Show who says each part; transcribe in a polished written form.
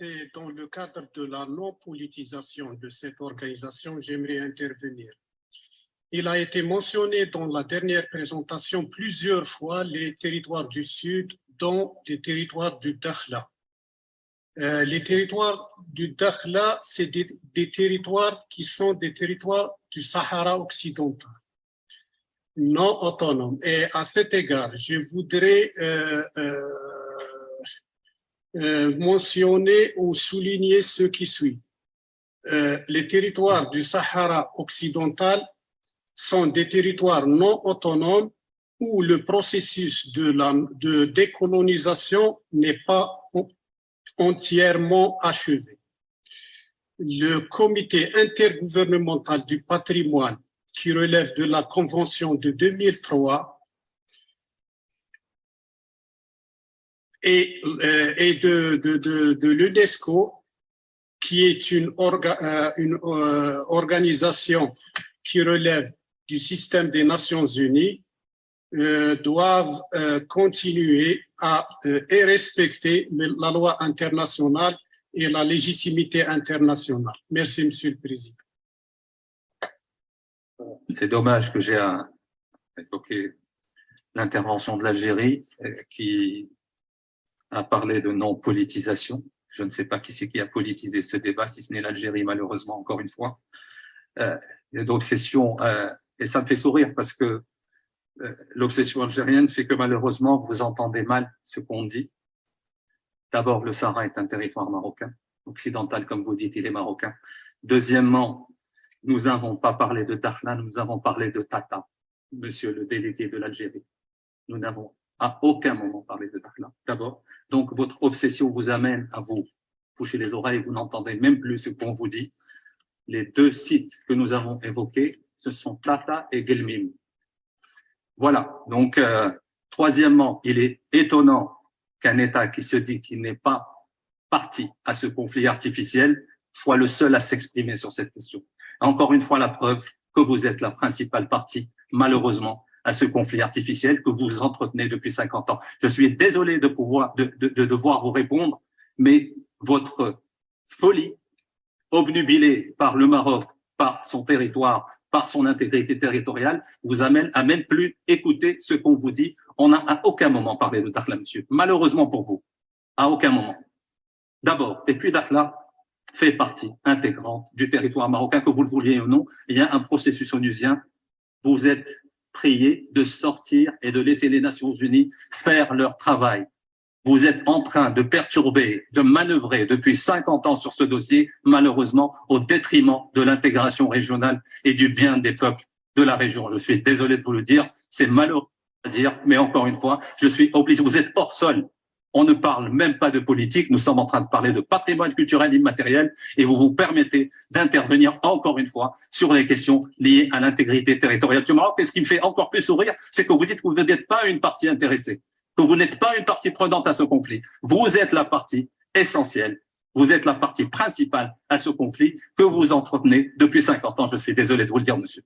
Speaker 1: Et dans le cadre de la non-politisation de cette organisation, j'aimerais intervenir. Il a été mentionné dans la dernière présentation plusieurs fois les territoires du Sud, dont les territoires du Dakhla. Les territoires du Dakhla, c'est des territoires qui sont des territoires du Sahara occidental, non autonomes. Et à cet égard, je voudrais mentionner ou souligner ce qui suit. Les territoires du Sahara occidental sont des territoires non autonomes où le processus de décolonisation n'est pas entièrement achevé. Le comité intergouvernemental du patrimoine, qui relève de la Convention de 2003 et de l'UNESCO, qui est une organisation qui relève du système des Nations Unies, doivent continuer et respecter la loi internationale et la légitimité internationale. Merci, Monsieur le Président.
Speaker 2: C'est dommage que j'ai évoqué l'intervention de l'Algérie qui a parlé de non-politisation. Je ne sais pas qui c'est qui a politisé ce débat, si ce n'est l'Algérie, malheureusement, encore une fois. D'obsession, et ça me fait sourire parce que l'obsession algérienne fait que malheureusement vous entendez mal ce qu'on dit. D'abord, le Sahara est un territoire marocain, occidental comme vous dites, il est marocain. Deuxièmement, nous n'avons pas parlé de Dakhla, nous avons parlé de Tata, monsieur le délégué de l'Algérie. Nous n'avons à aucun moment parlé de Dakhla, d'abord. Donc votre obsession vous amène à vous boucher les oreilles, vous n'entendez même plus ce qu'on vous dit. Les deux sites que nous avons évoqués, ce sont Tata et Guelmim. Voilà, donc troisièmement, il est étonnant qu'un État qui se dit qu'il n'est pas parti à ce conflit artificiel soit le seul à s'exprimer sur cette question. Encore une fois, la preuve que vous êtes la principale partie, malheureusement, à ce conflit artificiel que vous entretenez depuis 50 ans. Je suis désolé de devoir vous répondre, mais votre folie, obnubilée par le Maroc, par son territoire, par son intégrité territoriale, vous amène à même plus écouter ce qu'on vous dit. On n'a à aucun moment parlé de Dakhla, monsieur. Malheureusement pour vous, à aucun moment. D'abord, et puis Dakhla fait partie intégrante du territoire marocain, que vous le vouliez ou non. Il y a un processus onusien. Vous êtes prié de sortir et de laisser les Nations Unies faire leur travail. Vous êtes en train de perturber, de manœuvrer depuis 50 ans sur ce dossier, malheureusement, au détriment de l'intégration régionale et du bien des peuples de la région. Je suis désolé de vous le dire, c'est malheureux à dire, mais encore une fois, je suis obligé. Vous êtes hors sol. On ne parle même pas de politique, nous sommes en train de parler de patrimoine culturel immatériel et vous vous permettez d'intervenir encore une fois sur les questions liées à l'intégrité territoriale du Maroc. Et ce qui me fait encore plus sourire, c'est que vous dites que vous n'êtes pas une partie intéressée, que vous n'êtes pas une partie prenante à ce conflit. Vous êtes la partie essentielle, vous êtes la partie principale à ce conflit que vous entretenez depuis 50 ans. Je suis désolé de vous le dire, monsieur.